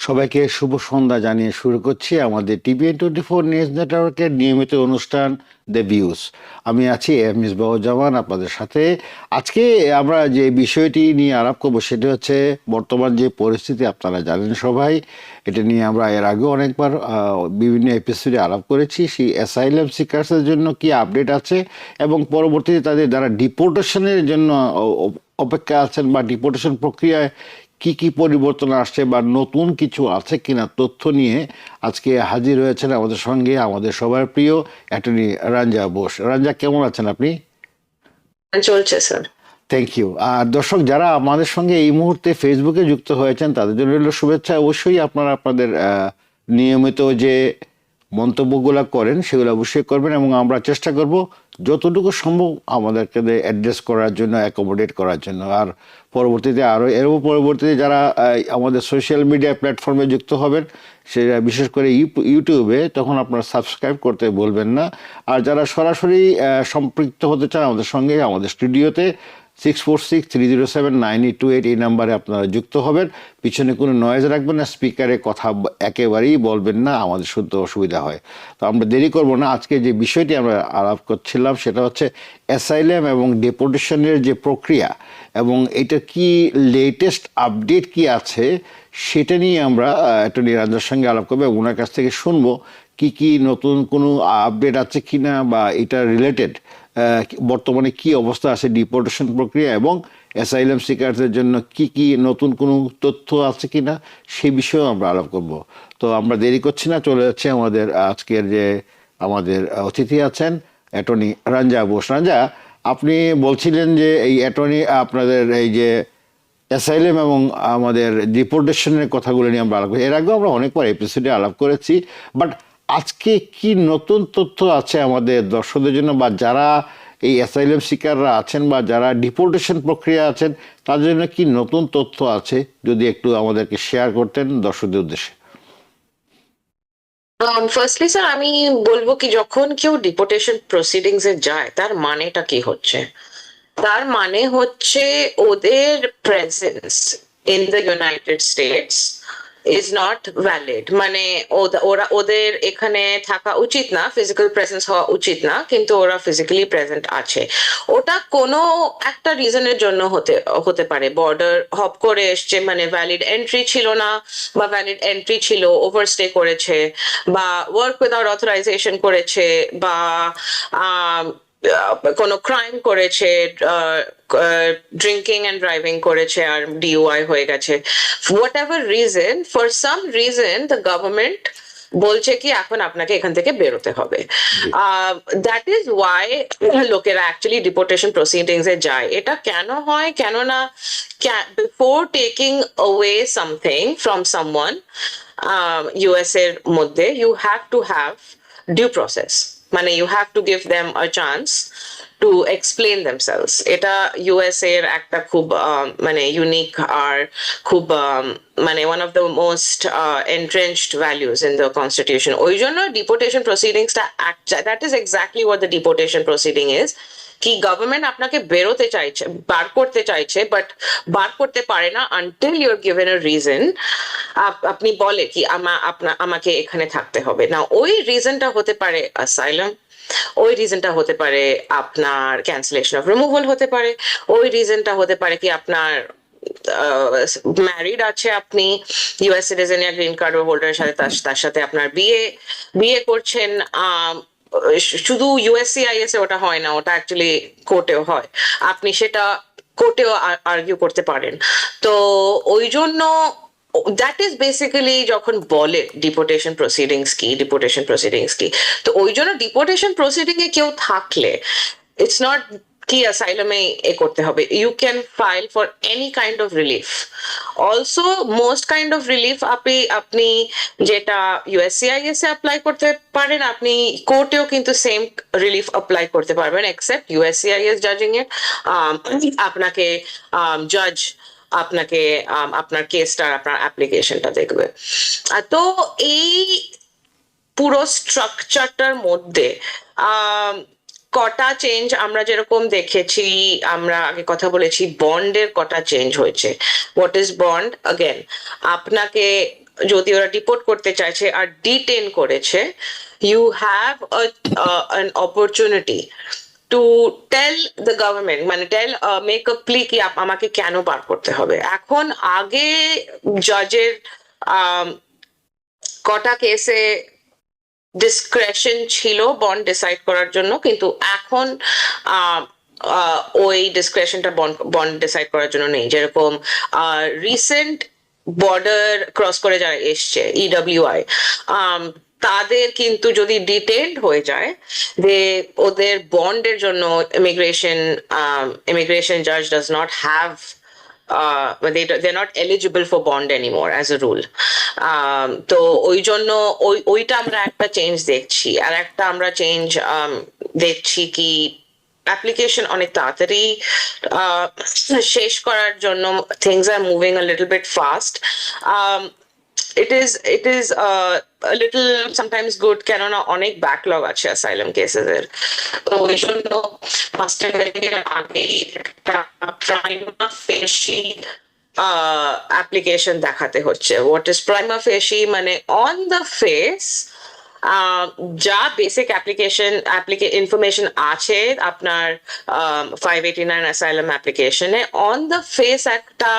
সবাইকে শুভ সন্ধ্যা জানিয়ে শুরু করছি আমাদের TVN24 নিউজ নেটওয়ার্কের নিয়মিত অনুষ্ঠান দ্য ভিউজ। আমি আছি মিসবাহুজ্জামান আপনাদের সাথে। আজকে আমরা যে বিষয়টি নিয়ে আলাপ করবো সেটি হচ্ছে বর্তমান যে পরিস্থিতি, আপনারা জানেন সবাই। এটা নিয়ে আমরা এর আগেও অনেকবার বিভিন্ন এপিসোডে আলাপ করেছি। সেই অ্যাসাইলাম সিকার্সের জন্য কি আপডেট আছে এবং পরবর্তীতে তাদের যারা ডিপোর্টেশনের জন্য অপেক্ষা আছেন বা ডিপোর্টেশন প্রক্রিয়ায় কি কি পরিবর্তন আসছে বা নতুন কিছু আছে কিনা তথ্য নিয়ে আজকে হাজির হয়েছেন আমাদের সঙ্গে আমাদের সবার প্রিয় অ্যাটর্নি রাঞ্জা বোস। রাঞ্জা, কেমন আছেন আপনি? চলছে স্যার। Thank you. আর দর্শক যারা আমাদের সঙ্গে এই মুহূর্তে ফেসবুকে যুক্ত হয়েছেন তাদের জন্য রইল শুভেচ্ছা। অবশ্যই আপনারা আপনাদের নিয়মিত যে মন্তব্যগুলো করেন সেগুলো অবশ্যই করবেন এবং আমরা চেষ্টা করব যতটুকু সম্ভব আমাদেরকে অ্যাড্রেস করার জন্য, অ্যাকোমোডেট করার জন্য। আর পরবর্তীতে আরও পরবর্তীতে যারা আমাদের সোশ্যাল মিডিয়া প্ল্যাটফর্মে যুক্ত হবেন, সেটা বিশেষ করে ইউটিউবে, তখন আপনারা সাবস্ক্রাইব করতে বলবেন না। আর যারা সরাসরি সম্পৃক্ত হতে চান আমাদের সঙ্গে, আমাদের স্টুডিওতে 6463079828 এই নাম্বারে আপনারা যুক্ত হবেন। পিছনে কোনো নয়েজ রাখবেন না, স্পিকারে কথা একেবারেই বলবেন না, আমাদের শুনতে অসুবিধা হয়। তো আমরা দেরি করব না, আজকে যে বিষয়টি আমরা আলাপ করছিলাম সেটা হচ্ছে অ্যাসাইলাম এবং ডিপোর্টেশনের যে প্রক্রিয়া এবং এটা কি লেটেস্ট আপডেট কি আছে সেটা নিয়ে আমরা অ্যাটর্নি রাঞ্জার সঙ্গে আলাপ করবো এবং ওনার কাছ থেকে শুনবো কি কি নতুন কোনো আপডেট আছে কিনা বা এটা রিলেটেড বর্তমানে কি অবস্থা আছে ডিপোর্টেশন প্রক্রিয়া এবং অ্যাসাইলাম সিকারদের জন্য কি কি নতুন কোনো তথ্য আছে কিনা সেই বিষয়েও আমরা আলাপ করব। তো আমরা দেরি করছি না, চলে যাচ্ছে আমাদের আজকের যে আমাদের অতিথি আছেন অ্যাটর্নি রাঞ্জা বোস। রাঞ্জা, আপনি বলছিলেন যে এই অ্যাটর্নি আপনাদের এই যে অ্যাসাইলাম এবং আমাদের ডিপোর্টেশনের কথাগুলো নিয়ে আমরা আলাপ করি, এর আগেও আমরা অনেকবার এপিসোডে আলাপ করেছি, বাট আজকে কি নতুন তথ্য আছে আমাদের দর্শকদের জন্য বা যারা এই অ্যাসাইলাম শিকাররা আছেন বা যারা ডিপোর্টেশন প্রক্রিয়া আছেন তাদের জন্য কি নতুন তথ্য আছে, যদি একটু আমাদেরকে শেয়ার করতেন দর্শকদের উদ্দেশ্যে। ফার্স্টলি স্যার, আমি বলবো কি, যখন কেউ ডিপোর্টেশন প্রসিডিংস এ যায় তার মানেটা কি হচ্ছে? তার মানে হচ্ছে ওদের presence in the United states is not valid. মানে ওরা ওদের এখানে থাকা উচিত না, ফিজিক্যাল প্রেজেন্স হওয়া উচিত না, কিন্তু ওরা ফিজিক্যালি প্রেজেন্ট আছে। ওটা কোনো একটা রিজনের জন্য হতে পারে। বর্ডার হপ করে এসছে, মানে ভ্যালিড এন্ট্রি ছিল না, বা ভ্যালিড এন্ট্রি ছিল ওভারস্টে করেছে, বা ওয়ার্ক উইদাউট অথরাইজেশন করেছে, বা কোনো ক্রাইম করেছে, ড্রিঙ্কিং এন্ড ড্রাইভিং করেছে আর ডিউআই হয়ে গেছে। Whatever reason, for some reason the government বলছে কি এখন আপনাকে এখান থেকে বেরোতে হবে। দ্যাট ইজ ওয়াই লোকেরা অ্যাকচুয়ালি ডিপোর্টেশন প্রসিডিংস এ যায়। এটা কেন হয়? কেননা before taking away something from someone US এর মধ্যে, you have to have due process. মানে you have to give them a chance to explain themselves. এটা ইউএসএ এর একটা খুব মানে ইউনিক আর খুব মানে one of the most entrenched values in the constitution. ওই জন্য ডিপোর্টেশন প্রসিডিংসটা, that is exactly what the deportation proceeding is. কি গভর্নমেন্ট আপনাকে বেরোতে চাইছে, বার করতে চাইছে, বাট বার করতে পারে না until you are given a reason. আপনি বলে কি আমাকে এখানে থাকতে হবে না, ওই রিজনটা হতে পারে অ্যাসাইলাম, ওই রিজনটা হতে পারে আপনার ক্যান্সেলেশন অফ রিমুভাল, হতে পারে ওই রিজনটা হতে পারে কি আপনার ম্যারিড আছে, আপনি ইউএস সিটিজেন ইয়া গ্রিন কার্ড হোল্ডারের সাথে, তার সাথে আপনার বিয়ে করছেন। শুধু ইউএসসিআইএস এ ওটা হয় না, ওটা অ্যাকচুয়ালি কোর্টেও হয়। আপনি সেটা কোর্টেও আর্গিউ করতে পারেন। তো ওই জন্য দ্যাট ইজ বেসিক্যালি যখন বলে ডিপোর্টেশন প্রসিডিংস কি, তো ওই জন্য ডিপোর্টেশন প্রসিডিং এ কেউ থাকলে ইটস নট কি অ্যাসাইলামে এ করতে হবে। You can file for any kind of relief. Also most kind of relief আপনি যেটা ইউএসসিআইএস এ অ্যাপ্লাই করতে পারেন, আপনি কোর্টেও কিন্তু সেম রিলিফ অ্যাপ্লাই করতে পারবেন, এক্সেপ্ট ইউএসসিআইএস জাজিং এ আপনাকে জাজ আপনাকে আপনার কেসটা, আপনার অ্যাপ্লিকেশনটা দেখবে। তো এই পুরো স্ট্রাকচারটার মধ্যে কটা চেঞ্জ আমরা যেরকম দেখেছি, আমরা আগে কথা বলেছি বন্ডের কটা চেঞ্জ হয়েছে। What is bond? अगेन আপনাকে যদি ওরা ডিপোর্ট করতে চাইছে আর ডিটেন করেছে, you have an opportunity to tell the government, মানে টেল মেক আ প্লি কি আমাকে কেন বার করতে হবে। এখন আগে জাজের কটা কেসে ডিসক্রেশন ছিল বন্ড ডিসাইড করার জন্য, কিন্তু এখন ওই ডিসক্রেশনটা বন্ড ডিসাইড করার জন্য নেই। যেরকম রিসেন্ট বর্ডার ক্রস করে যারা এসছে ইডব্লিউআই, তাদের কিন্তু যদি ডিটেইনড হয়ে যায়, যে ওদের বন্ডের জন্য ইমিগ্রেশন জাজ does not have they're not eligible for bond anymore as a rule. তো ওই জন্য ওইটা আমরা একটা চেঞ্জ দেখছি। আর একটা আমরা চেঞ্জ দেখছি কি অ্যাপ্লিকেশন অনেক তাড়াতাড়ি শেষ করার জন্য things are moving a little bit fast. It is a little sometimes good, কেননা অনেক ব্যাকলগ আছে অ্যাসাইলাম কেসেস এর। তো ওই জন্য মাস্টার এর আগে একটা প্রাইমা ফেসি অ্যাপ্লিকেশন দেখাতে হচ্ছে। What is prima ফেসি? মানে অন দ্য ফেস যা বেসিক ইনফরমেশন আছে আপনার 589 অ্যাসাইলাম অ্যাপ্লিকেশনে, অন দ্য ফেস একটা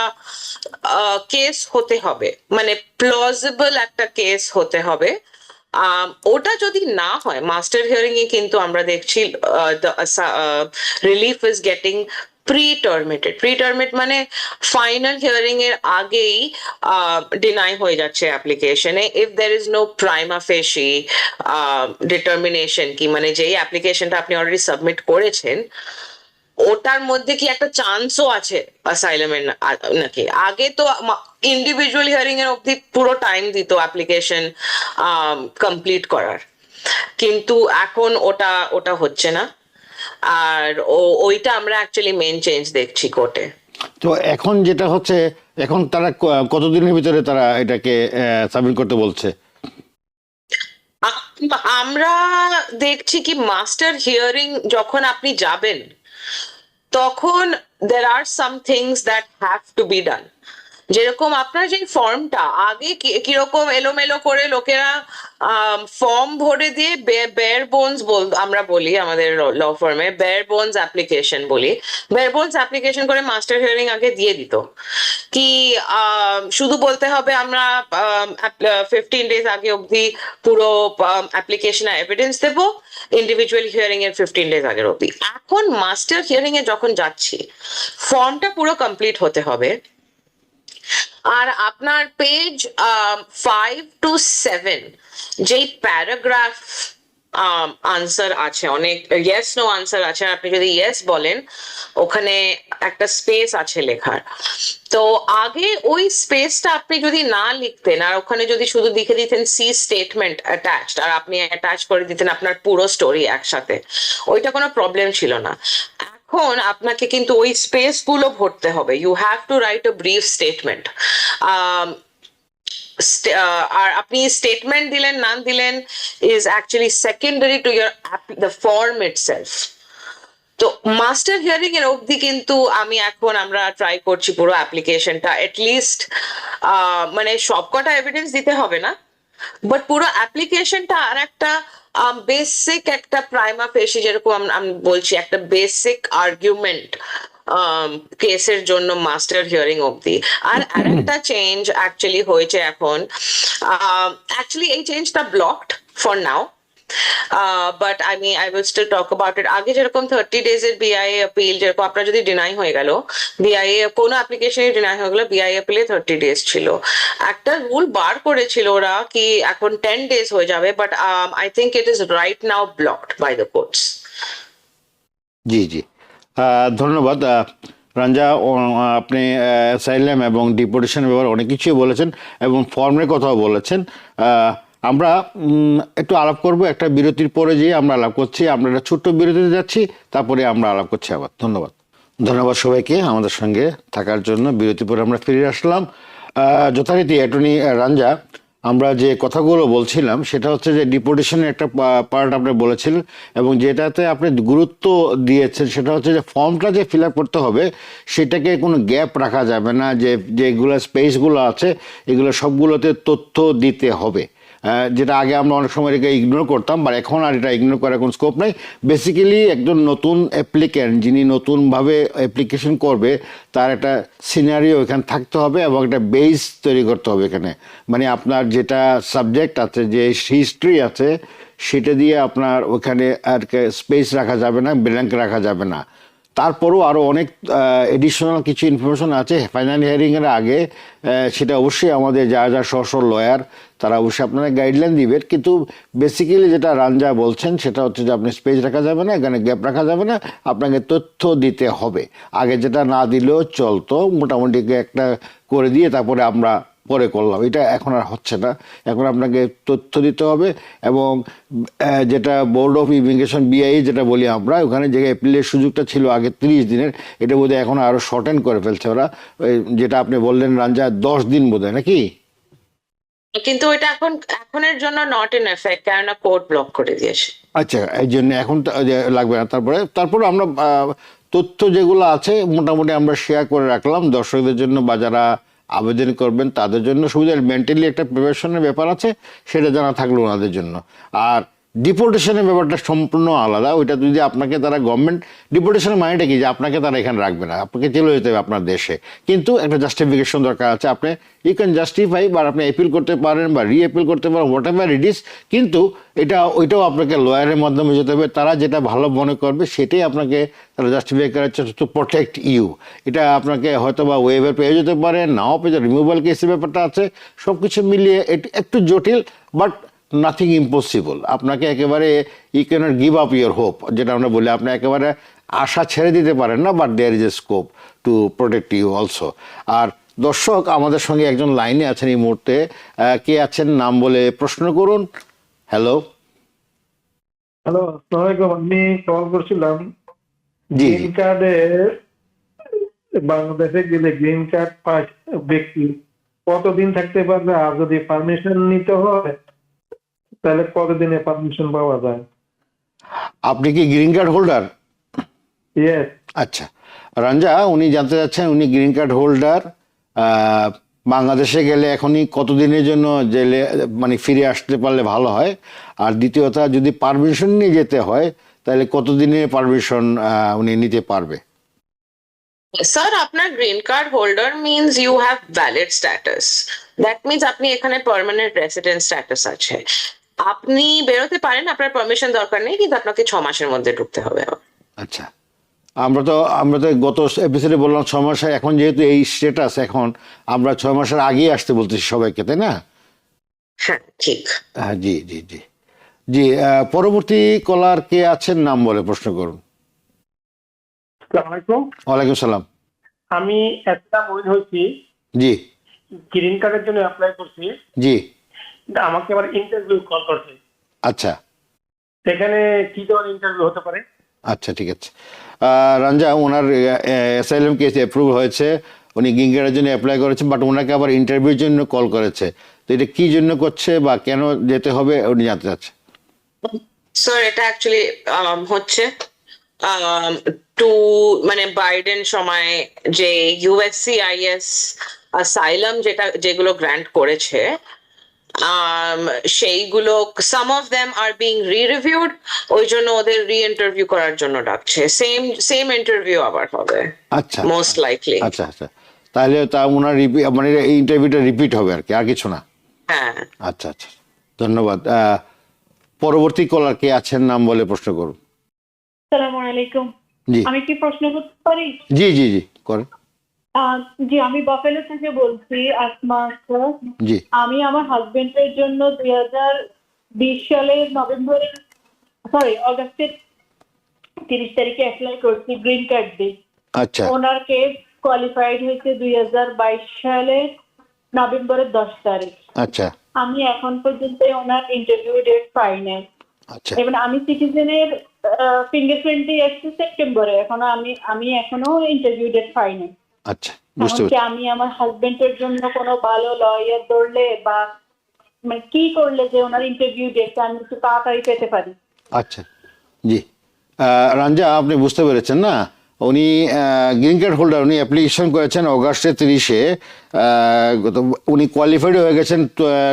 কেস হতে হবে, মানে প্লজিবল একটা কেস হতে হবে। ওটা যদি না হয় মাস্টার হিয়ারিং এ কিন্তু আমরা দেখছি রিলিফ ইজ গেটিং প্রি-টার্মেট, মানে ফাইনাল হিয়ারিং এর আগেই ডিনাই হয়ে যাচ্ছে অ্যাপ্লিকেশনে if there is no prima facie determination কি, মানে যেই অ্যাপ্লিকেশনটা আপনি অলরেডি সাবমিট করেছেন ওটার মধ্যে কি একটা চান্সও আছে অ্যাসাইলামের নাকি। আগে তো ইন্ডিভিজুয়াল হিয়ারিং এর অবধি পুরো টাইম দিত অ্যাপ্লিকেশন কমপ্লিট করার, কিন্তু এখন ওটা হচ্ছে না। আর ওইটা আমরা অ্যাকচুয়ালি মেন চেঞ্জ দেখছি কোর্টে। তো এখন যেটা হচ্ছে, এখন তারা কতদিনের ভিতরে তারা এটাকে সাবমিট করতে বলছে? আমরা দেখছি কি মাস্টার হিয়ারিং যখন আপনি যাবেন তখন there are some things that have to be done. যেরকম আপনার যে ফর্মটা আগে কিরকম এলোমেলো করে লোকেরা ফর্ম ভরে দিয়ে বেয়ার বোনস আমরা বলি আমাদের ল ফার্মে বেয়ার বোনস অ্যাপ্লিকেশন বলি, বেয়ার বোনস অ্যাপ্লিকেশন করে মাস্টার হিয়ারিং আগে দিয়ে দিত কি শুধু বলতে হবে আমরা 15 ডেজ আগে অবধি পুরো অ্যাপ্লিকেশন এভিডেন্স দেবো, ইন্ডিভিজুয়াল হিয়ারিং এর 15 ডেজ আগের অবধি। এখন মাস্টার হিয়ারিং এ যখন যাচ্ছি ফর্মটা পুরো কমপ্লিট হতে হবে, আর আপনার পেজ 5 to 7 যেই প্যারাগ্রাফ আনসার আছে, অনেক ইয়েস নো আনসার আছে, আপনি যদি ইয়েস বলেন ওখানে একটা স্পেস আছে লেখার। তো আগে ওই স্পেসটা আপনি যদি না লিখতেন আর ওখানে যদি শুধু লিখে দিতেন সি স্টেটমেন্ট অ্যাটাচড আর আপনি অ্যাটাচ করে দিতেন আপনার পুরো স্টোরি একসাথে, ওইটা কোনো প্রবলেম ছিল না। এখন আপনাকে কিন্তু ওই স্পেস গুলো ভরতে হবে। You have to write a brief statement. আর আপনি স্টেটমেন্ট দিলেন না দিলেন is actually secondary to year the form itself. তো মাস্টার হিয়ারিং এর অবধি কিন্তু আমরা ট্রাই করছি পুরো অ্যাপ্লিকেশনটা এটলিস্ট মানে সবকটা এভিডেন্স দিতে হবে না, বাট পুরো অ্যাপ্লিকেশনটা আর একটা বেসিক একটা প্রাইমা ফেসি, যেরকম আমি বলছি একটা বেসিক আর্গুমেন্ট কেসের জন্য মাস্টার হিয়ারিং অবধি। আর আরেকটা চেঞ্জ অ্যাকচুয়ালি হয়েছে এখন, অ্যাকচুয়ালি এই চেঞ্জটা blocked for now, but I will still talk about it. আগে যেরকম 30 days এর BIA appeal, যেরকম আপনার যদি ডিনাই হয়ে গেল BIA কোনো অ্যাপ্লিকেশনে ডিনাই হয়ে গেল BIA appeal 30 days ছিল, একটা রুল বার করেছিল ওরা কি এখন 10 days হয়ে যাবে, but I think it is right now blocked by the courts. জি জি, ধন্যবাদ রঞ্জা। আপনি অ্যাসাইলাম এবং ডিপোর্টেশনের ব্যাপারে অনেক কিছুই বলেছেন এবং ফর্মের কথাও বলেছেন। আমরা একটু আলাপ করব একটা বিরতির পরে, যেয়ে আমরা আলাপ করছি। আমরা একটা ছোট্ট বিরতিতে যাচ্ছি, তারপরে আমরা আলাপ করছি আবার। ধন্যবাদ সবাইকে আমাদের সঙ্গে থাকার জন্য। বিরতির পরে আমরা ফিরে আসলাম। যথারীতি অ্যাটর্নি রঞ্জা, আমরা যে কথাগুলো বলছিলাম সেটা হচ্ছে যে ডিপোর্টেশনের একটা পার্ট আপনি বলেছিলেন, এবং যেটাতে আপনি গুরুত্ব দিয়েছেন সেটা হচ্ছে যে ফর্মটা যে ফিল আপ করতে হবে সেটাকে কোনো গ্যাপ রাখা যাবে না, যে যেগুলো স্পেসগুলো আছে এগুলো সবগুলোতে তথ্য দিতে হবে। যেটা আগে আমরা অনেক সময় এটাকে ইগনোর করতাম, বা এখন আর এটা ইগনোর করার কোনো স্কোপ নাই। বেসিক্যালি একজন নতুন অ্যাপ্লিক্যান্ট যিনি নতুনভাবে অ্যাপ্লিকেশন করবে তার একটা সিনারিও এখানে থাকতে হবে এবং একটা বেস তৈরি করতে হবে এখানে। মানে আপনার যেটা সাবজেক্ট আছে, যে হিস্ট্রি আছে, সেটা দিয়ে আপনার ওখানে আর স্পেস রাখা যাবে না, ব্ল্যাঙ্ক রাখা যাবে না। তারপরও আরও অনেক এডিশনাল কিছু ইনফরমেশন আছে ফাইনাল হিয়ারিংয়ের আগে। সেটা অবশ্যই আমাদের যারা যারা সশস্ত্র লয়ার তারা অবশ্যই আপনারা গাইডলাইন দিবেন, কিন্তু বেসিক্যালি যেটা রাঞ্জা বলছেন সেটা হচ্ছে যে আপনি স্পেস রাখা যাবে না, এখানে গ্যাপ রাখা যাবে না, আপনাকে তথ্য দিতে হবে। আগে যেটা না দিলেও চলতো, মোটামুটি একটা করে দিয়ে তারপরে আমরা পরে করলাম, এটা এখন আর হচ্ছে না। এখন আপনাকে তথ্য দিতে হবে। এবং যেটা বোর্ড অফ ইমিগ্রেশন বিআই যেটা বলি আমরা, ওখানে যে অ্যাপিলের সুযোগটা ছিল আগে 30 দিনের, এটা বোধহয় এখন আরও শর্টেন করে ফেলছে ওরা। যেটা আপনি বললেন রাঞ্জা 10 দিন বোধহয় নাকি? কিন্তু এটা এখনের জন্য নট ইন এফেক্ট, কেননা কোর্ট ব্লক করে দিয়েছে। আচ্ছা, এই জন্য এখন লাগবে না। তারপরে আমরা তথ্য যেগুলো আছে মোটামুটি আমরা শেয়ার করে রাখলাম দর্শকদের জন্য, বা যারা আবেদন করবেন তাদের জন্য সুবিধা। মেন্টালি একটা প্রিপারেশনের ব্যাপার আছে, সেটা জানা থাকলো ওনাদের জন্য। আর ডিপোর্টেশনের ব্যাপারটা সম্পূর্ণ আলাদা। ওইটা যদি আপনাকে তারা গভর্নমেন্ট, ডিপোর্টেশনের মানেটা কি, যে আপনাকে তারা এখানে রাখবে না, আপনাকে চলে যেতে হবে আপনার দেশে, কিন্তু একটা জাস্টিফিকেশন দরকার আছে। আপনি ইউ ক্যান জাস্টিফাই, বা আপনি অ্যাপিল করতে পারেন বা রিঅ্যাপিল করতে পারেন, হোয়াট এভার ইট ইজ, কিন্তু ওইটাও আপনাকে লয়ারের মাধ্যমে যেতে হবে। তারা যেটা ভালো মনে করবে সেটাই আপনাকে তারা জাস্টিফাই করার চেষ্টা টু প্রোটেক্ট ইউ। এটা আপনাকে হয়তো বা ওয়েভার পেয়ে যেতে পারে, নাও পেয়ে, রিমুভাল কেসের ব্যাপারটা আছে। সব কিছু মিলিয়ে একটু জটিল, বাট নাথিং ইম্পসিবল। আপনাকে একেবারে you can't give up your hope, যেটা আমরা বলি, আপনি একেবারে আশা ছেড়ে দিতে পারেন না, but there is a scope to protect you also. আর দর্শক আমাদের সঙ্গে একজন লাইনে আছেন এই মুহূর্তে। কে আছেন নাম বলে প্রশ্ন করুন। হ্যালো। হ্যালো, আসসালামু আলাইকুম। আমি কল করছিলাম জি গ্রিন কার্ডে, বাংলাদেশে গেলে গ্রিন কার্ড পায় ব্যক্তি কতদিন থাকতে পারবে, আর যদি পারমিশন নিতে হয় তাহলে কতদিনে পারমিশন পাওয়া যায়? আপনি কি গ্রিন কার্ড হোল্ডার? ইয়েস। আচ্ছা, রঞ্জা উনি জানতে চাচ্ছেন উনি গ্রিন কার্ড হোল্ডার, বাংলাদেশে গেলে এখনই কতদিনের জন্য জেলে মানে ফিরে আসতে পারলে ভালো হয়। আর দ্বিতীয়ত, যদি পারমিশন নিয়ে যেতে হয় তাহলে কতদিনের পারমিশন উনি নিতে পারবে? স্যার, আপনার green card holder means you have valid status. That means আপনি এখানে পার্মানেন্ট রেসিডেন্ট স্ট্যাটাস আছে। আপনি বেরোতে পারেন, আপনার পারমিশন দরকার নেই, কিন্তু আপনাকে 6 মাসের মধ্যে ঢুকতে হবে। আচ্ছা, আমরা তো গত এপিসোডে বললাম 6 মাস, এখন যেহেতু এই স্ট্যাটাস, এখন আমরা 6 মাসের আগেই আসতে বলতেছি সবাইকে, তাই না? হ্যাঁ, ঠিক। হ্যাঁ, জি জি জি জি। পরবর্তী কলার কে আছেন নাম বলে প্রশ্ন করুন। আসসালামু আলাইকুম। ওয়ালাইকুম সালাম। আমি একটা মনে হয়েছি, জি গ্রিন কার্ডের জন্য অ্যাপ্লাই করছি, জি। আমাকে আবার ইন্টারভিউ কল করছে। আচ্ছা সেখানে কি ধরনের ইন্টারভিউ হতে পারে? আচ্ছা, ঠিক আছে। রঞ্জা, ওনার অ্যাসাইলাম কেস অ্যাপ্রুভ হয়েছে, উনি গ্রিন কার্ডের জন্য অ্যাপ্লাই করেছেন, বাট ওনাকে আবার ইন্টারভিউর জন্য কল করেছে। তো এটা কি জন্য করছে বা কেন যেতে হবে উনি জানতে চাচ্ছে। স্যার, এটা অ্যাকচুয়ালি হচ্ছে টু মানে বাইডেন সময় যে ইউএসসিআইএস অ্যাসাইলাম যেগুলো গ্র্যান্ট করেছে, সেইগুলো সাম অফ দেম আর বিং রি-রিভিউড, ওই জন্য ওদের রি-ইন্টারভিউ করার জন্য ডাকছে। সেম ইন্টারভিউ আবার হবে আচ্ছা মোস্ট লাইকলি। আচ্ছা আচ্ছা, তাহলে ওনার মানে এই ইন্টারভিউটা রিপিট হবে আর কি, আর কিছু না? হ্যাঁ। আচ্ছা আচ্ছা, ধন্যবাদ। পরবর্তী কলার কে আছেন নাম বলে প্রশ্ন করুন। আসসালামু আলাইকুম। জি আমি কি প্রশ্ন করতে পারি? জি জি জি করেন। জি, আমি বাফেলো থেকে বলছি, আসমা আক্তার। জি আমি আমার হাজবেন্ডের জন্য 2020 সালের অগাস্টের 30 তারিখে অ্যাপ্লাই করছি গ্রিন কার্ড দিয়ে। আচ্ছা ওনার কেস কোয়ালিফাইড হয়েছে 2022 সালের নভেম্বরের 10 তারিখ। আচ্ছা আমি এখন পর্যন্ত ওনার ইন্টারভিউ ডেট পাই নাই। আচ্ছা এবং আমি সিটিজেনের ফিঙ্গারপ্রিন্ট দিয়ে এসেছি সেপ্টেম্বরে, আমি এখনো ইন্টারভিউ ডেট পাইনি। আচ্ছা, বুঝতে এমনকি পারছি। আমি আমার হাজবেন্ডের জন্য কোনো ভালো লয়ার ধরলে বা মানে কি করলে যে ওনার ইন্টারভিউ ডেটটা আমি একটু তাড়াতাড়ি পেতে পারি? আচ্ছা, জি। রাঞ্জা, আপনি বুঝতে পেরেছেন না, উনি গ্রিন কার্ড হোল্ডার, উনি অ্যাপ্লিকেশন করেছেন অগাস্টের 30-এ, উনি কোয়ালিফাইড হয়ে গেছেন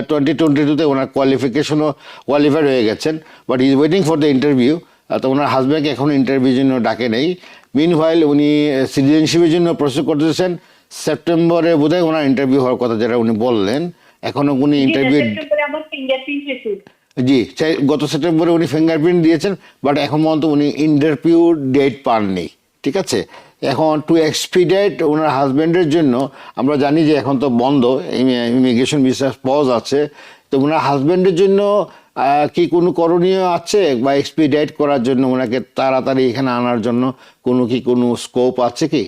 2022-তে, ওনার কোয়ালিফাইড হয়ে গেছেন, but is waiting for the interview. তো ওনার হাজব্যান্ডকে এখন ইন্টারভিউর জন্য ডাকে নেই। মিনওয়াইল উনি সিটিজেনশিপের জন্য প্রসেস করতেছেন, সেপ্টেম্বরে বোধহয় ওনার ইন্টারভিউ হওয়ার কথা, যেটা উনি বললেন। এখনো উনি ইন্টারভিউ, সেপ্টেম্বরে আমার ফিঙ্গারপ্রিন্ট রিসিভ। জি, গত সেপ্টেম্বরে উনি ফিঙ্গারপ্রিন্ট দিয়েছেন, বাট এখন পর্যন্ত উনি ইন্টারভিউ ডেট পাননি। ঠিক আছে, এখন টু এক্সপিডাইট ওনার হাজব্যান্ডের জন্য, আমরা জানি যে এখন তো বন্ধ, ইমিগ্রেশন ভিসা পজ আছে, তো ওনার হাজব্যান্ডের জন্য কি কোনো করণীয় আছে, বা এক্সপিডাইট করার জন্য ওনাকে তাড়াতাড়ি এখানে আনার জন্য কোনো স্কোপ আছে কি?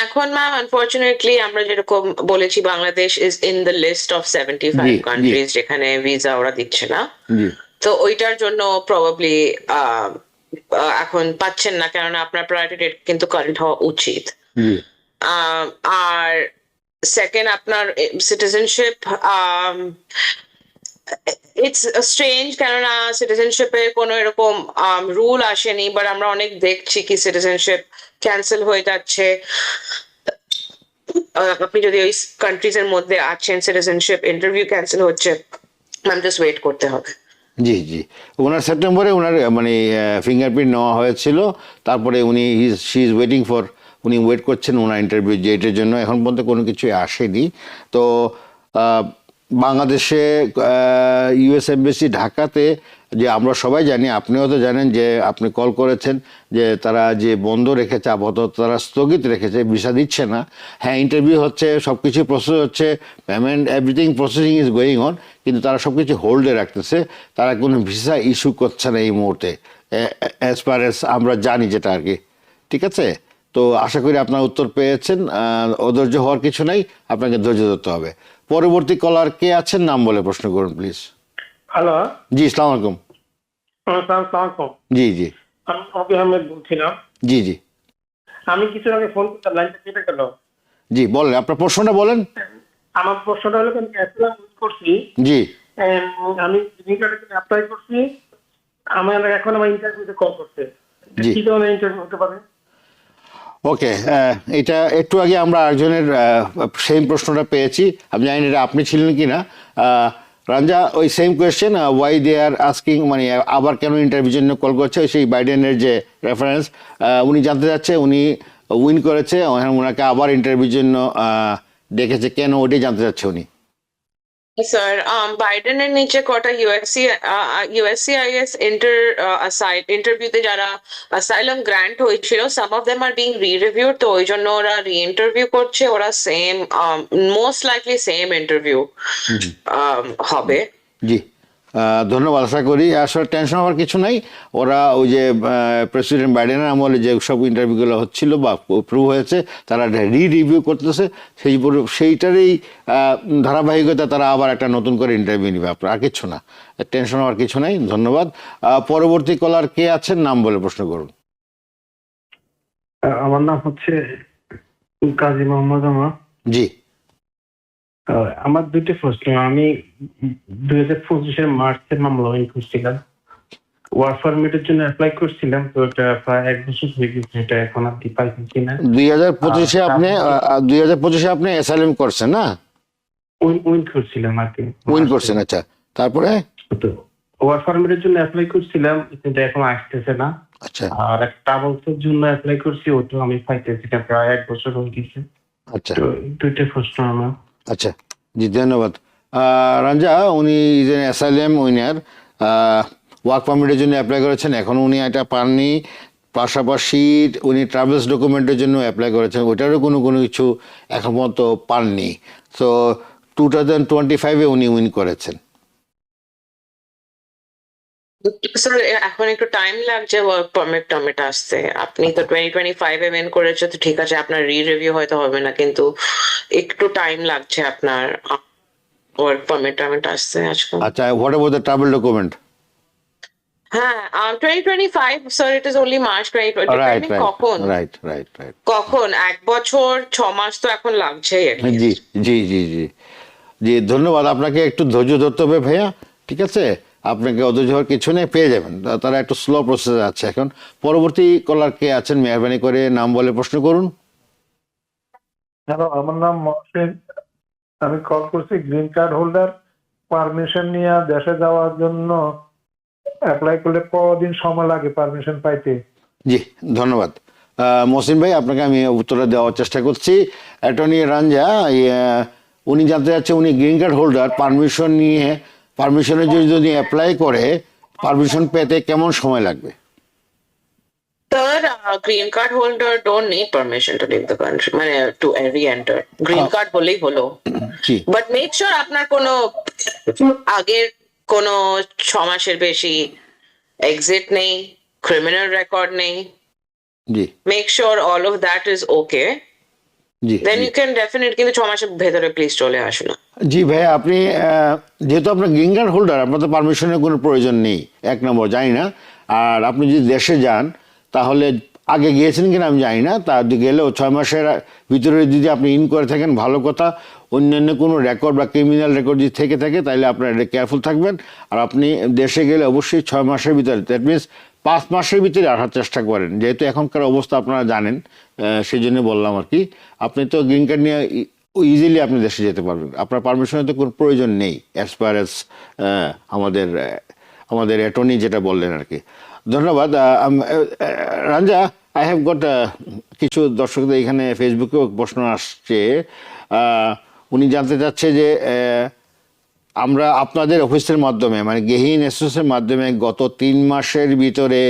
এখন ম্যাম আনফরচুনেটলি আমরা যেরকম বলেছি, Bangladesh is in the list of 75 জি, কান্ট্রিজ যেখানে ভিসা ওরা দিচ্ছে না। জি, তো ওইটার জন্য প্রবাবলি এখন পাচ্ছেন না, কেননা আপনার প্রায়োরিটি ডেট কিন্তু কারেন্ট হওয়া উচিত। জি, আর সেকেন্ড, আপনার সিটিজেনশিপ, ইটস স্ট্রেঞ্জ, কেননা সিটিজেনশিপের কোনো এরকম রুল আসেনি, বাট আমরা অনেক দেখছি কি সিটিজেনশিপ ক্যান্সেল হয়ে যাচ্ছে। আপনি যদি ওই কান্ট্রিজ এর মধ্যে আছেন, সিটিজেনশিপ ইন্টারভিউ ক্যান্সেল হচ্ছে, ম্যাম জাস্ট ওয়েট করতে হবে। জি, জি। ওনার সেপ্টেম্বরে ওনার মানে ফিঙ্গারপ্রিন্ট নেওয়া হয়েছিল, তারপরে শি ইজ ওয়েটিং ফর, উনি ওয়েট করছেন ওনার ইন্টারভিউ ডেটের জন্য। এখন পর্যন্ত কোনো কিছু আসেনি। তো বাংলাদেশে ইউএস এমবেসি ঢাকাতে, যে আমরা সবাই জানি, আপনিও তো জানেন, যে আপনি কল করেছেন যে তারা যে বন্ধ রেখেছে, আপাতত তারা স্থগিত রেখেছে, ভিসা দিচ্ছে না। হ্যাঁ, ইন্টারভিউ হচ্ছে, সব কিছু প্রসেস হচ্ছে, payment everything processing is going on, কিন্তু তারা সব কিছু হোল্ডে রাখতেছে, তারা কোনো ভিসা ইস্যু করছে না এই মুহূর্তে, অ্যাজ পার এস আমরা জানি যেটা আর কি। ঠিক আছে, তো আশা করি আপনার উত্তর পেয়েছেন। অধৈর্য হওয়ার কিছু নাই, আপনাকে ধৈর্য ধরতে হবে। পরবর্তী কলার কে আছেন, নাম বলে প্রশ্ন করুন প্লিজ। হ্যালো, জি, আসসালামু আলাইকুম। আসসালামু জি, জি, আমি অবি আহমেদ বলছিলাম। জি, জি, আমি কিছু আগে ফোন করতাম, লাইনটা কেটে গেল। জি, বলেন আপনার প্রশ্নটা বলেন। আমার প্রশ্নটা হলো, আমি অ্যাপ্লাই করছি, জি, আমি গ্রিন কার্ডের জন্য অ্যাপ্লাই করছি, এখন আমার ইন্টারভিউতে কল করছে, জি। কি ধরনের ইন্টারভিউ হতে পারে? ওকে, এটা একটু আগে আমরা একজনের সেম প্রশ্নটা পেয়েছি, আমি জানি না এটা আপনি ছিলেন কি না। রাঞ্জা, ওই same question, why they are asking, মানে আবার কেন ইন্টারভিউর জন্য কল করছে, সেই বাইডেনের যে রেফারেন্স, উনি জানতে চাচ্ছে, উনি উইন করেছে, ওনাকে আবার ইন্টারভিউর জন্য ডেকেছে, কেন ওটাই জানতে চাচ্ছে উনি। স্যার, বাইডেনের নিচে কটা ইউএসসিআইএস ইন্টারভিউতে যারা অ্যাসাইলাম গ্র্যান্ট হয়েছিল, সাম অফ দেম আর বিং রি-রিভিউড, তো ওই জন্য ওরা রি-ইন্টারভিউ করছে, ওরা same, most likely same interview হবে। জি, ধন্যবাদ। আশা করি আসলে টেনশন হওয়ার কিছু নাই। ওরা ওই যে প্রেসিডেন্ট বাইডেনের আমলে যে সব ইন্টারভিউগুলো হচ্ছিল বা প্রুভ হয়েছে, তারা রিভিউ করতেছে, সেইটারই ধারাবাহিকতা তারা আবার একটা নতুন করে ইন্টারভিউ নেবে। আপনার আর কিছু না, টেনশন হওয়ার কিছু নাই। ধন্যবাদ। পরবর্তী কলার কে আছেন, নাম বলে প্রশ্ন করুন। আমার নাম হচ্ছে কাজী মোহাম্মদ আমা। জি, আমার দুইটা প্রশ্ন। আমি 2025 মার্চের মামলা করছিলাম, ওয়ার্ক পারমিটের জন্য অ্যাপ্লাই করছিলাম, তো এটা প্রায় 1 বছর হয়ে গেছে, এটা এখন আপনি পাইছেন কিনা? 2025-এ আপনি অ্যাসাইলাম করছেন না? উইন করছিলাম আর কি। উইন করছেন, আচ্ছা। তারপরে তো ওয়ার্ক পারমিটের জন্য অ্যাপ্লাই করছিলাম, কিন্তু এখন আসতেছে না। আচ্ছা, আর একটা ট্রাভেলসের জন্য অ্যাপ্লাই করছি, ওটাও আমি পাইতেছি না, প্রায় 1 বছর হয়ে গেছে। আচ্ছা, তো দুইটা প্রশ্ন আমার। আচ্ছা, জি, ধন্যবাদ। রাঞ্জা, উনি is an asylum winner, work পারমিটের জন্য অ্যাপ্লাই করেছেন, এখন উনি এটা পাননি। পাশাপাশি উনি ট্রাভেলস ডকুমেন্টের জন্য অ্যাপ্লাই করেছেন, ওইটারও কোনো কিছু এখন পর্যন্ত পাননি। তো 2025-এ উনি উইন করেছেন। স্যার, এখন একটু টাইম লাগছে ওয়ার্ক পারমিট আসতে। আপনি তো 2025-এ মেন করেছে, তো ঠিক আছে, আপনার রি-রিভিউ হয়তো হবে না, কিন্তু একটু টাইম লাগছে আপনার ওয়ার্ক পারমিট আসতে আজকে। আচ্ছা, what about the travel document? হ্যাঁ, 2025, sir, it is only March 2020। Right, কখন রাইট, রাইট, রাইট। কখন 1 বছর 6 মাস তো এখন লাগছেই at least। জি, জি, জি, জি, জি ধন্যবাদ আপনাকে, একটু ধৈর্য ধরতে হবে ভাইয়া, ঠিক আছে? আপনাকে অধৈর্য হওয়ার কিছু নেই, পেয়ে যাবেন। তারা একটু স্লো প্রসেস আছে এখন। পরবর্তী কলার কে আছেন, মেহরবানি করে নাম বলে প্রশ্ন করুন। হ্যালো, আমার নাম মহসিন। আমি কল করছি গ্রিন কার্ড হোল্ডার, পারমিশন নিয়ে দেশে যাওয়ার জন্য অ্যাপ্লাই করলে কদিন সময় লাগে পারমিশন পাইতে? জি ধন্যবাদ মহসিন ভাই, আপনাকে আমি উত্তরটা দেওয়ার চেষ্টা করছি। অ্যাটর্নি রাঞ্জা, উনি জানতে চাচ্ছে উনি গ্রিন কার্ড হোল্ডার, পারমিশন নিয়ে পারমিশনের জন্য যদি অ্যাপ্লাই করে পারমিশন পেতে কেমন সময় লাগবে? Sir, green card holder don't need permission to leave the country, মানে to re-enter. Green card হলেই হলো। জি But make sure আপনার কোনো আগের কোনো 6 মাসের বেশি exit নেই, criminal record নেই। জি Make sure all of that is okay. G Then G. you can definitely, কিন্তু 6 মাসের ভেতরে প্লিজ চলে আসুন। জি ভাই, আপনি যেহেতু আপনার গ্রিন কার্ড হোল্ডার, আপনার তো পারমিশনের কোনো প্রয়োজন নেই, এক নম্বর, জানি না। আর আপনি যদি দেশে যান তাহলে আগে গিয়েছেন কিনা আমি জানি না, তা গেলেও 6 মাসের ভিতরে যদি আপনি ইন করে থাকেন ভালো কথা। অন্যান্য কোনো রেকর্ড বা ক্রিমিনাল রেকর্ড যদি থেকে থাকে তাহলে আপনারা এটা কেয়ারফুল থাকবেন। আর আপনি দেশে গেলে অবশ্যই 6 মাসের ভিতরে, দ্যাট মিনস 5 মাসের ভিতরে আসার চেষ্টা করেন, যেহেতু এখনকার অবস্থা আপনারা জানেন, সেই জন্য বললাম আর কি। আপনি তো গ্রিন কার্ড নিয়ে ইজিলি আপনি দেশে যেতে পারবেন, আপনার পারমিশনের তো কোনো প্রয়োজন নেই অ্যাজ পার অ্যাজ আমাদের অ্যাটর্নি যেটা বললেন আর কি। ধন্যবাদ রাঞ্জা। আই হ্যাভ গট কিছু দর্শকদের এখানে ফেসবুকেও প্রশ্ন আসছে। উনি জানতে চাচ্ছে যে আমরা আপনাদের অফিসের মাধ্যমে, মানে গেহিন এসোসের মাধ্যমে গত 3 মাসের ভিতরে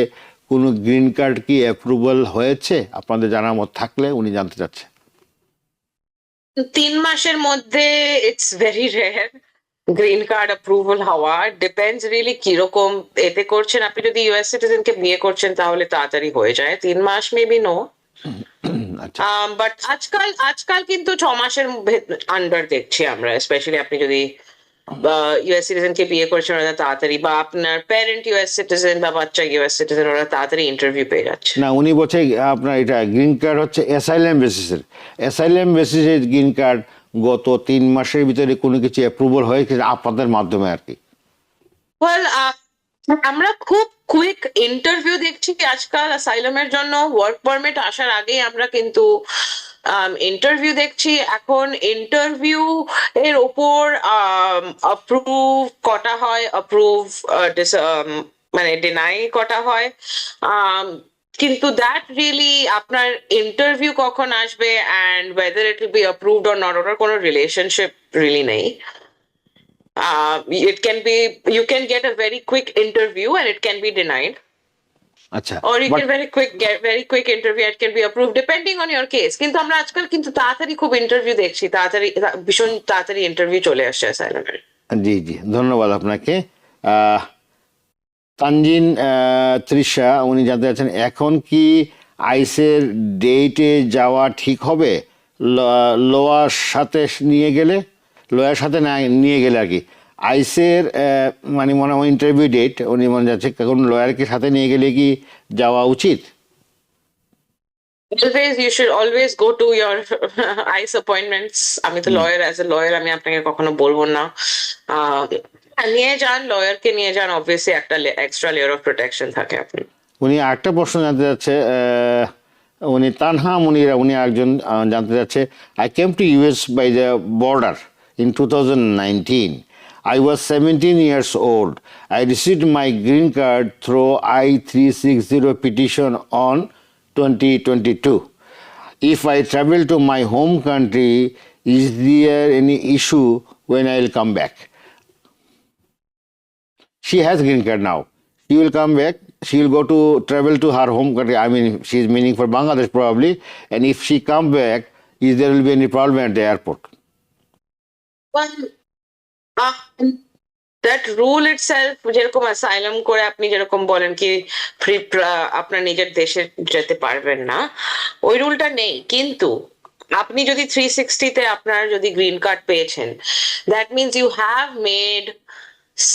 কোনো গ্রিন কার্ড কি অ্যাপ্রুভাল হয়েছে আপনাদের জানার মত থাকলে উনি জানতে চাচ্ছে। 3 মাসের মধ্যে it's very rare green card approval হওয়া। ডিপেন্ডস রিয়েলি কিরকম এতে করছেন। আপনি যদি ইউএস সিটিজেনকে বিয়ে করছেন তাহলে তাড়াতাড়ি হয়ে যায়, 3 মাস মেবি নো। আচ্ছা বাট আজকাল কিন্তু 6 মাসের আন্ডার দেখছি আমরা, স্পেশালি আপনি যদি ইউএস সিটিজেনকে বিয়ে করছেন ওরা তাড়াতাড়ি, বা আপনার প্যারেন্ট ইউএস সিটিজেন বা বাচ্চা ইউএস সিটিজেন, ওরা তাড়াতাড়ি ইন্টারভিউ পেয়ে যাচ্ছে। না, উনি বলছে আপনার এটা গ্রিন কার্ড হচ্ছে অ্যাসাইলাম বেসিসের, অ্যাসাইলাম বেসিসের গ্রিন কার্ড গত 3 মাসের ভিতরে কোনো কিছু অ্যাপ্রুভাল হয়েছে আপনাদের মাধ্যমে আর কি। ওয়েল, আমরা খুব কুইক ইন্টারভিউ দেখছি আজকাল অ্যাসাইলামের জন্য। ওয়ার্ক পারমিট আসার আগেই আমরা কিন্তু ইন্টারভিউ দেখছি। এখন ইন্টারভিউ এর ওপর অ্যাপ্রুভ কটা হয়, অ্যাপ্রুভ মানে ডিনাই কটা হয়, কিন্তু দ্যাট রিয়েলি আপনার ইন্টারভিউ কখন আসবে and weather it will be approved or not, ওটার কোনো রিলেশনশিপ রিয়েলি নেই। It can be, you can get a very quick interview and it can be denied, আচ্ছা or you but can get very quick interview, it can be approved depending on your case. কিন্তু আমরা আজকাল কিন্তু তাড়াতাড়ি খুব interview দেখছি, ভীষণ তাড়াতাড়ি ইন্টারভিউ চলে আসছে অ্যাসাইলামের। জি জি ধন্যবাদ আপনাকে। তানজিন তৃষা, উনি জানতে চাচ্ছেন এখন কি আইসের ডেটে যাওয়া ঠিক হবে লয়ার সাথে নিয়ে গেলে, লয়ার সাথে না নিয়ে গেলে আর কি। আইসের মানে মনে হয় ইন্টারভিউ ডেট উনি মনে যাচ্ছে, কোন লয়ারকে সাথে নিয়ে গেলে কি যাওয়া উচিত? Always, you should always go to your ICE appointments. আমি তো লয়ার, অ্যাজ এ লয়ার আমি আপনাকে কখনো বলবো না নিয়ে যান, লয়ারকে নিয়ে যান, অবভিয়াসলি একটা এক্সট্রা লেয়ার অফ প্রোটেকশন থাকে আপনি। উনি আরেকটা প্রশ্ন জানতে চাচ্ছে, উনি তানহা মুনিরা, উনি একজন জানতে চাচ্ছে, I came to US by the border in 2019. I was 17 years old. I received my green card through I-360 petition on 2022. If I travel to my home country, is there any issue when I will come back? She has green card now. She will come back. She will go to travel to her home country. I mean, she is meaning for Bangladesh probably. And if she come back, is there will be any problem at the airport? Well, that rule itself, যেরকম asylum করে আপনি যেরকম বলেন কি আপনার নিজের দেশে যেতে পারবেন না, ওই রুলটা নেই। কিন্তু আপনি যদি 360-তে আপনার যদি গ্রিন কার্ড পেয়েছেন, that means you have made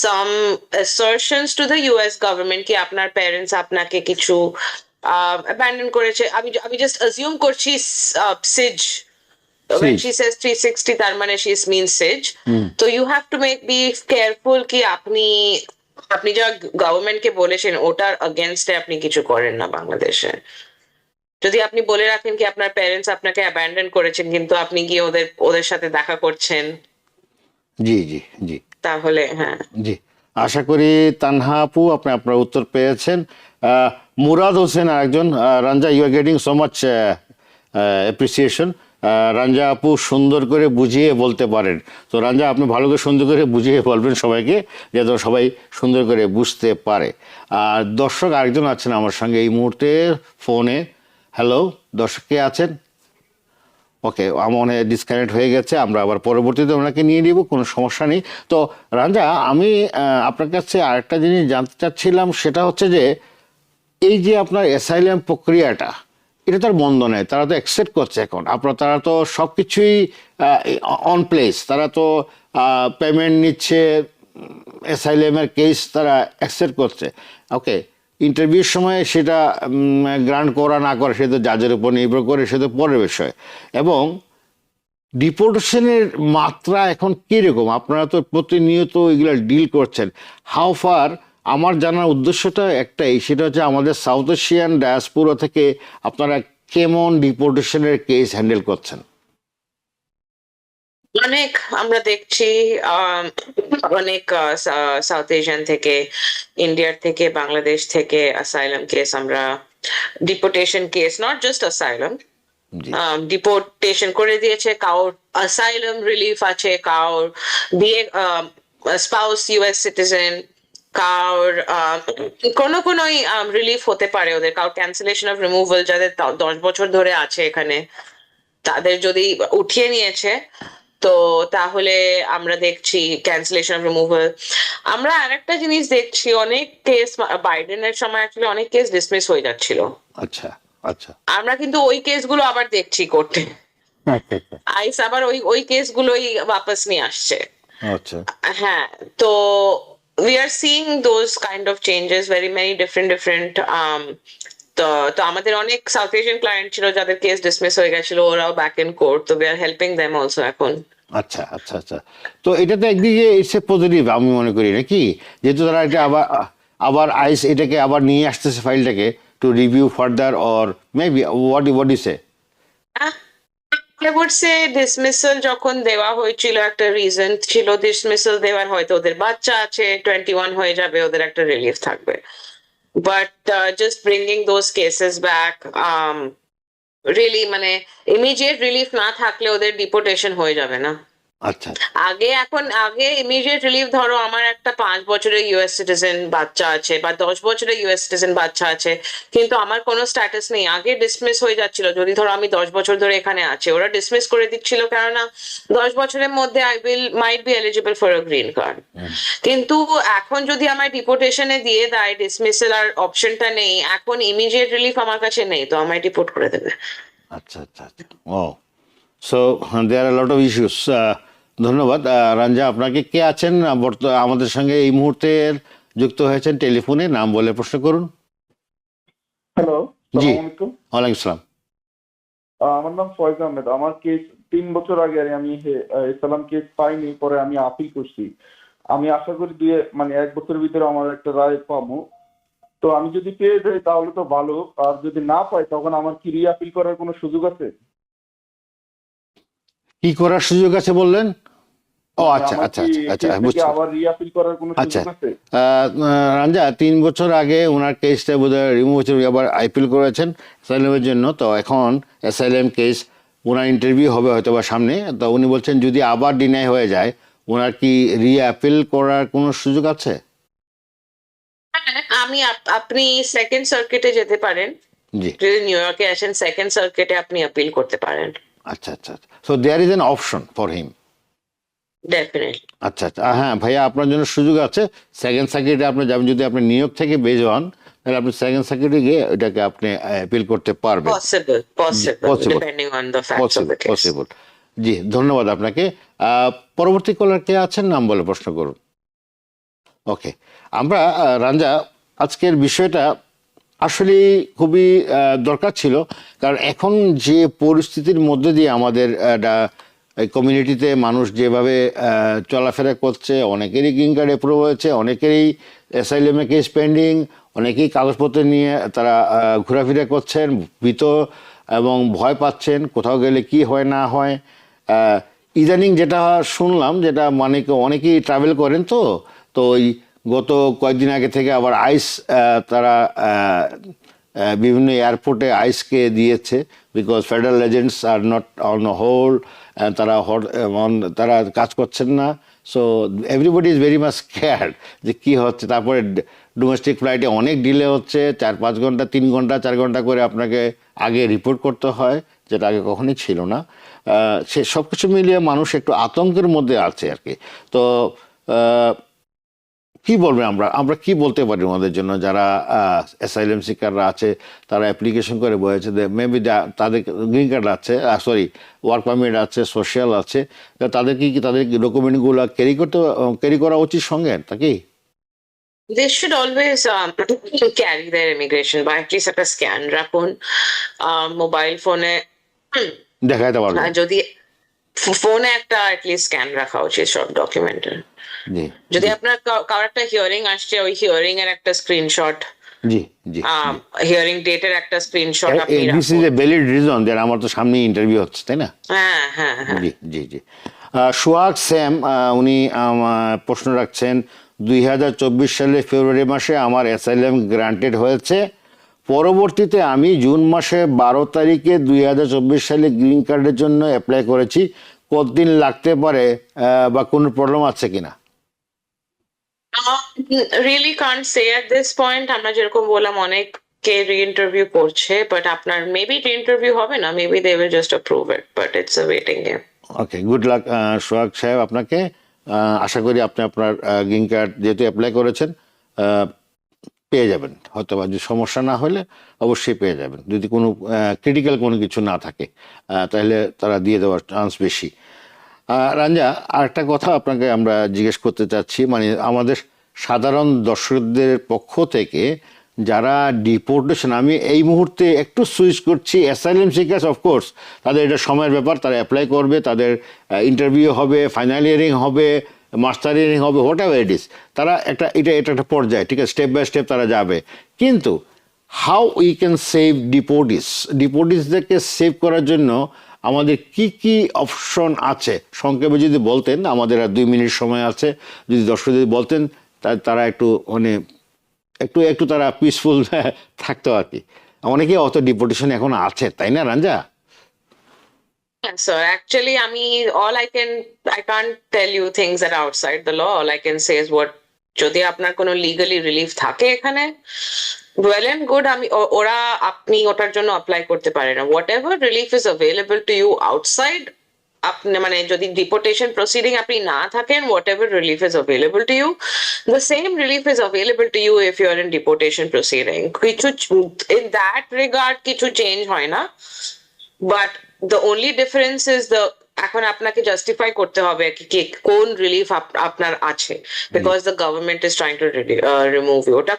some assertions to the US government কি আপনার প্যারেন্টস আপনাকে কিছু অ্যাবান্ডন করেছে। আমি জাস্ট অ্যাজিউম করছি সিজ when Siege. she says 360 তার মানে she means siege. So you have to be careful কি আপনি যা গভর্নমেন্ট কে বলেছেন ওটার এগেইনস্টে আপনি কিছু করেন না বাংলাদেশে। যদি আপনি বলে রাখেন কি আপনার প্যারেন্টস আপনাকে অ্যাবান্ডন করেছেন কিন্তু আপনি গিয়ে ওদের সাথে দেখা করছেন, জি জি জি তাহলে হ্যাঁ। জি, আশা করি তানহা আপু আপনি আপনার উত্তর পেয়েছেন। মুরাদ হোসেন আরেকজন, Ranja you are getting so much appreciation. Ranja আপু সুন্দর করে বুঝিয়ে বলতে পারেন, তো রঞ্জা আপনি ভালো করে সুন্দর করে বুঝিয়ে বলবেন সবাইকে, যাতে সবাই সুন্দর করে বুঝতে পারে। আর দর্শক আরেকজন আছেন আমার সঙ্গে এই মুহূর্তে ফোনে। হ্যালো দর্শক, কে আছেন? ওকে, আমার মনে ডিসকানেক্ট হয়ে গেছে, আমরা আবার পরবর্তীতে ওনাকে নিয়ে নিব, কোনো সমস্যা নেই। তো রাঞ্জা, আমি আপনার কাছে আরেকটা জিনিস জানতে চাচ্ছিলাম, সেটা হচ্ছে যে এই যে আপনার অ্যাসাইলাম প্রক্রিয়াটা, এটা তো আর বন্ধ নেই, তারা তো অ্যাকসেপ্ট করছে এখন তারা তো সব কিছুই অন প্লেস, তারা তো পেমেন্ট নিচ্ছে, অ্যাসাইলামের কেস তারা অ্যাকসেপ্ট করছে। ওকে, ইন্টারভিউর সময় সেটা গ্রান্ট করা না করা সেটা তো জাজের উপর নির্ভর করে, সেটা পরের বিষয়। এবং ডিপোর্টেশনের মাত্রা এখন কীরকম? আপনারা তো প্রতিনিয়ত এগুলো ডিল করছেন, হাউ ফার? আমার জানার উদ্দেশ্যটা একটাই, সেটা হচ্ছে আমাদের সাউথ এশিয়ান ডায়াসপোরা থেকে আপনারা কেমন ডিপোর্টেশনের কেস হ্যান্ডেল করছেন? অনেক আমরা দেখছি অনেক সাউথ এশিয়ান থেকে, ইন্ডিয়ার থেকে, বাংলাদেশ থেকে অ্যাসাইলাম কেস আমরা, deportation case, not just asylum, G deportation করে দিয়েছে, কাউর অ্যাসাইলাম রিলিফ আছে, কাউর বিয়ে স্পাউস ইউএস সিটিজেন, কাউর কোনো রিলিফ হতে পারে ওদের, কাউর ক্যান্সেলেশন অফ রিমুভাল, যাদের 10 বছর ধরে আছে এখানে, তাদের যদি উঠিয়ে নিয়েছে তো তাহলে আমরা দেখছি ক্যান্সেলেশন অফ রিমুভাল। আমরা আরেকটা জিনিস দেখছি, অনেক কেস বাইডেনের সময় অ্যাকচুয়ালি অনেক কেস ডিসমিস হয়ে যাচ্ছিল, আচ্ছা আচ্ছা আমরা কিন্তু ওই কেসগুলো আবার দেখছি কোর্টে, আইস আবার ওই কেসগুলোই বাপস নিয়ে আসছে। আচ্ছা হ্যাঁ, তো we are seeing those kind of changes, very many different তো আমাদের অনেক সাউথ এশিয়ান ক্লায়েন্ট ছিল যাদের কেস ডিসমিস হয়ে গেছিল, ওরাও ব্যাক ইন কোর্ট, তো we are helping them also এখন। আচ্ছা আচ্ছা আচ্ছা, তো এটা তো একদিকে ইটস এ পজিটিভ আমি মনে করি, নাকি? যেহেতু তারা এটা আবার আইস এটাকে আবার নিয়ে আসতেছে ফাইলটাকে to review further, or maybe what is a I would say dismissal যখন দেওয়া হয়েছিল একটা রিজন ছিল, ডিসমিসাল দেওয়ার, হয়তো ওদের বাচ্চা আছে, 21 হয়ে যাবে, ওদের একটা রিলিফ থাকবে, but just bringing those cases back, really মানে ইমিডিয়েট রিলিফ না থাকলে ওদের ডিপোর্টেশন হয়ে যাবে না। আচ্ছা আগে ইমিডিয়েট রিলিফ, ধরো আমার একটা 5 বছরের ইউএস সিটিজেন বাচ্চা আছে বা 10 বছরের ইউএস সিটিজেন বাচ্চা আছে, কিন্তু আমার কোনো স্ট্যাটাস নেই, আগে ডিসমিস হয়ে যাচ্ছিল। যদি ধরো আমি 10 বছর ধরে এখানে আছি, ওরা ডিসমিস করে দিচ্ছিল, কেননা 10 বছরের মধ্যে might be eligible for a green card. কিন্তু এখন যদি আমার ডিপোর্টেশনে দিয়ে দেয়, ডিসমিসাল আর অপশনটা নেই, এখন ইমিডিয়েট রিলিফ আমার কাছে নেই, তো আমায় ডিপোর্ট করে দেবে। আচ্ছা আচ্ছা আচ্ছা, oh so there are lot of issues. ধন্যবাদ রঞ্জা আপনাকে। কে আছেন আমাদের সঙ্গে এই মুহূর্তে যুক্ত হয়েছেন টেলিফোনে? নাম বলে প্রশ্ন করুন। হ্যালো, জি। আসসালামু আলাইকুম। ওয়ালাইকুম আসসালাম। আমার নাম ফয়েজ আহমেদ। আমার কেস 3 বছর আগে আমি ইসলাম কেস পাইনি, পরে আমি আপিল করছি। আমি আশা করি 1 বছরের ভিতরে আমার একটা রায় পাবো। তো আমি যদি পেয়ে যাই তাহলে তো ভালো, আর যদি না পাই তখন আমার কি রি-আপিল করার কোনো সুযোগ আছে? কি করার সুযোগ আছে বললেন? ও আচ্ছা আমার আচ্ছা কি আচ্ছা আচ্ছা, কেস থেকে বুঝছি। আবার রি-আপিল করার কোনো আচ্ছা সুযোগ আছে? রঞ্জা, 3 বছর আগে ওনার কেসটা বোধহয় রিমুভ হয়েছিল, আবার আইপিল করেছেন অ্যাসাইলামের জন্য। তো এখন অ্যাসাইলাম কেস, ওনার ইন্টারভিউ হবে হয়তো বা সামনে, তো উনি বলছেন যদি আবার ডিনাই হয়ে যায়, ওনার কি রি-আপিল করার কোনো সুযোগ আছে? আপনি সেকেন্ড সার্কিটে যেতে পারেন, জি যদি নিউ ইয়র্কে আসেন সেকেন্ড সার্কিটে আপনি আপিল করতে পারেন। আচ্ছা আচ্ছা, so there is an option for him. Definitely. আচ্ছা আচ্ছা, হ্যাঁ ভাইয়া, আপনার জন্য সুযোগ আছে। সেকেন্ড সার্কিটে আপনি যাবেন, যদি আপনি নিউ ইয়র্ক থেকে বেজ হন, তাহলে আপনি সেকেন্ড সার্কিটে গিয়ে এটাকে আপনি অ্যাপিল করতে পারবেন। Possible depending on the facts of the case. Possible. জি, ধন্যবাদ আপনাকে। পরবর্তী কলার কে আছেন? নাম বলে প্রশ্ন করুন। ওকে, আমরা রঞ্জা আজকের বিষয়টা আসলে খুবই দরকার ছিল, কারণ এখন যে পরিস্থিতির মধ্যে দিয়ে আমাদের কমিউনিটিতে মানুষ যেভাবে চলাফেরা করছে, অনেকেরই গ্রিন কার্ড অ্যাপ্রুভ হয়েছে, অনেকেরই অ্যাসাইলামে কেস পেন্ডিং, অনেকেই কাগজপত্র নিয়ে তারা ঘোরাফেরা করছেন, ভীত এবং ভয় পাচ্ছেন কোথাও গেলে কি হয় না হয়। ইদানিং যেটা শুনলাম, যেটা মানে অনেকেই ট্রাভেল করেন, তো তো ওই গত কয়েকদিন আগে থেকে আবার আইস তারা বিভিন্ন এয়ারপোর্টে আইসকে দিয়েছে, because federal agents are not on whole, তারা কাজ করছেন না। So everybody is very much scared যে কী হচ্ছে। তারপরে ডোমেস্টিক ফ্লাইটে অনেক ডিলে হচ্ছে, 4-5 ঘন্টা, 3 ঘন্টা, 4 ঘন্টা করে আপনাকে আগে রিপোর্ট করতে হয়, যেটা আগে কখনোই ছিল না। সে সব কিছু মিলিয়ে মানুষ একটু আতঙ্কের মধ্যে আছে আর কি। তো কি বলবেন, আমরা কি বলতে পারি ওদের জন্য, যারা অ্যাসাইলাম সিকাররা আছে, তারা অ্যাপ্লিকেশন করে বলেছে মেবি তাদের গ্রিন কার্ড আছে, সরি ওয়ার্ক পারমিট আছে, সোশ্যাল আছে, তাদেরকে কি তাদের ডকুমেন্টগুলো ক্যারি করা উচিত সঙ্গে নাকি? They should always carry their immigration by at least একটা স্ক্যান রাখুন মোবাইল ফোনে। দেখাইতে পারবে? যদি ফোনে একটা অ্যাটলিস্ট স্ক্যান রাখা উচিত সব ডকুমেন্টের। জি যদি আপনার কারোর একটা হিয়ারিং আসছে, ওই হিয়ারিং এর একটা স্ক্রিনশট, জি জি। হিয়ারিং ডেটের একটা স্ক্রিনশট আপনি this is a valid reason যে আমার তো সামনে ইন্টারভিউ হচ্ছে, তাই না? হ্যাঁ হ্যাঁ হ্যাঁ। জি জি জি। সোহাগ স্যাম উনি প্রশ্ন রাখছেন, 2024 সালে ফেব্রুয়ারি মাসে আমার অ্যাসাইলাম গ্রান্টেড হয়েছে, পরবর্তীতে আমি জুন মাসে 12 তারিখে 2024 সালে গ্রিন কার্ডের জন্য অ্যাপ্লাই করেছি, কতদিন লাগতে পারে বা কোনো প্রবলেম আছে কিনা? Really can't say at this point. আমরা যেরকম বললাম অনেককে রি-ইন্টারভিউ করছে, বাট আপনার মেবি রি-ইন্টারভিউ হবে না, maybe they will just approve it, but it's a waiting game. Okay, good luck Sohag সাহেব আপনাকে। আশা করি আপনি আপনার গ্রিন কার্ড যেহেতু অ্যাপ্লাই করেছেন পেয়ে যাবেন, হয়তো বা যদি সমস্যা না হলে অবশ্যই পেয়ে যাবেন, যদি কোনো ক্রিটিক্যাল কোনো কিছু না থাকে তাহলে তারা দিয়ে দেওয়ার চান্স বেশি। রাঞ্জা, আরেকটা কথা আপনাকে আমরা জিজ্ঞেস করতে চাচ্ছি, মানে আমাদের সাধারণ দর্শকদের পক্ষ থেকে যারা ডিপোর্টেশন, আমি এই মুহূর্তে একটু সুইচ করছি, অ্যাসাইলাম সিকার্স অফকোর্স তাদের এটা সময়ের ব্যাপার, তারা অ্যাপ্লাই করবে, তাদের ইন্টারভিউ হবে, ফাইনাল হিয়ারিং হবে, মাস্টার হিয়ারিং হবে, হোয়াট এভার ইট ইস, তারা এটা একটা পর্যায়ে, ঠিক আছে, স্টেপ বাই স্টেপ তারা যাবে। কিন্তু হাউ উই ক্যান সেভ ডিপোর্টিসদেরকে সেভ করার জন্য আমাদের কি কি অপশন আছে, সংক্ষেপে যদি বলতেন, আমাদের আর 2 মিনিট সময় আছে, যদি দর্শক যদি বলতেন, তারা একটু মানে একটু তারা পিসফুল থাকতো আর কি। অনেকে অত ডিপোর্টেশন এখন আছে, তাই না রাঞ্জা? So actually, I can't tell you things that are outside the law. All I can say is what যদি আপনার কোনো লিগালি রিলিফ থাকে এখানে, ওয়েল এন্ড গুড, ওরা আপনি ওটার জন্য অ্যাপ্লাই করতে পারেন না। Whatever relief is available to you outside, আপনি মানে যদি ডিপোর্টেশন প্রসিডিং আপনি না থাকেন, whatever relief is available to you, the same relief is available to you if you are in deportation proceeding. কিছু in that regard কিছু change হয় না, but the only difference is এখন আপনাকে justify করতে হবে কি কোন রিলিফ আপনার আছে, because the government is trying to remove you. ওটা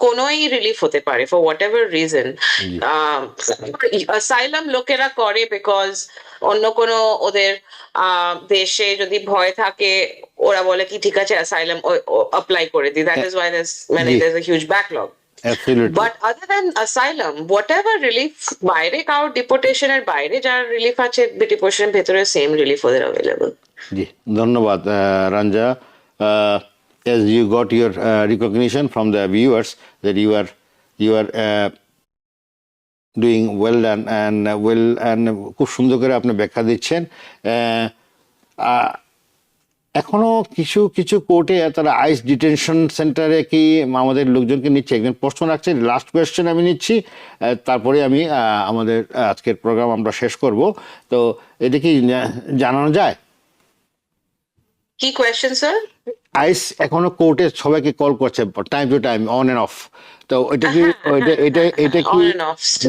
কোনোই রিলিফ হতে পারে for whatever reason. Asylum লোকেরা করে বিকজ অন্য কোনো ওদের দেশে যদি ভয় থাকে, ওরা বলে কি ঠিক আছে অ্যাসাইলাম অ্যাপ্লাই করে দিই, that is Y there's a huge backlog. Absolutely. But other than asylum, whatever relief বাইরে কারো ডিপোর্টেশনের বাইরে যার রিলিফ আছে, ডিপোর্টেশনের ভেতরে সেম রিলিফ ওদের অ্যাভেলেবল। জি, ধন্যবাদ রাঞ্জা। As you got your recognition from the viewers that you are doing well and খুব সুন্দর করে আপনি ব্যাখ্যা দিচ্ছেন। এখনো কিছু কোর্টে তারা আইস ডিটেনশন সেন্টারে কি আমাদের লোকজনকে নিচ্ছে। একজন প্রশ্ন রাখছেন, লাস্ট কোয়েশ্চেন আমি নিচ্ছি, তারপরে আমি আমাদের আজকের প্রোগ্রাম আমরা শেষ করব। তো এটা কি জানানো যায়? কি কোয়েশ্চেন স্যার? আইস এখনো কোর্টে সবাইকে কল করছে time to time, on end of, তো এটা কি এটা কি?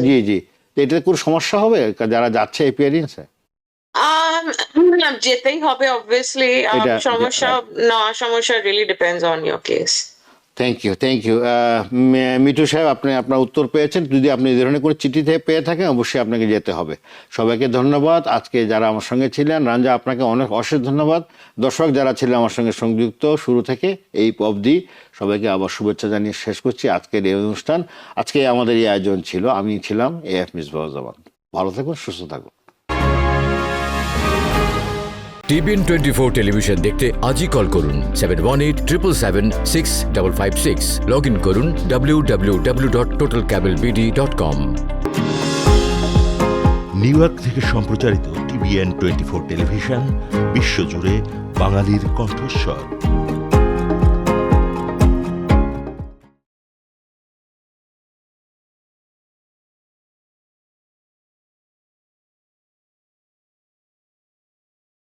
জি জি, এটাতে কোনো সমস্যা হবে যারা যাচ্ছে এপিয়ারেন্সে? যেতেই হবে অবভিয়াসলি। সমস্যা really depends on your case. Thank you Mithu সাহেব, আপনি আপনার উত্তর পেয়েছেন। যদি আপনি এই ধরনের কোনো চিঠি থেকে পেয়ে থাকেন অবশ্যই আপনাকে যেতে হবে। সবাইকে ধন্যবাদ। আজকে যারা আমার সঙ্গে ছিলেন, রাঞ্জা আপনাকে অনেক অশেষ ধন্যবাদ। দর্শক যারা ছিলেন আমার সঙ্গে সংযুক্ত শুরু থেকে এই অবধি, সবাইকে আবার শুভেচ্ছা জানিয়ে শেষ করছি আজকের এই অনুষ্ঠান। আজকে আমাদের এই আয়োজন ছিল, আমি ছিলাম AF মিসবাহ-উজ-জামান। ভালো থাকুন, সুস্থ থাকুন। TBN 24 টেলিভিশন দেখতে আজই কল করুন 7187776556। লগ ইন করুন www.totalcablebd.com। নিউ ইয়র্ক থেকে সম্প্রচারিত TBN 24 টেলিভিশন বিশ্বজুড়ে বাঙালির কণ্ঠস্বর।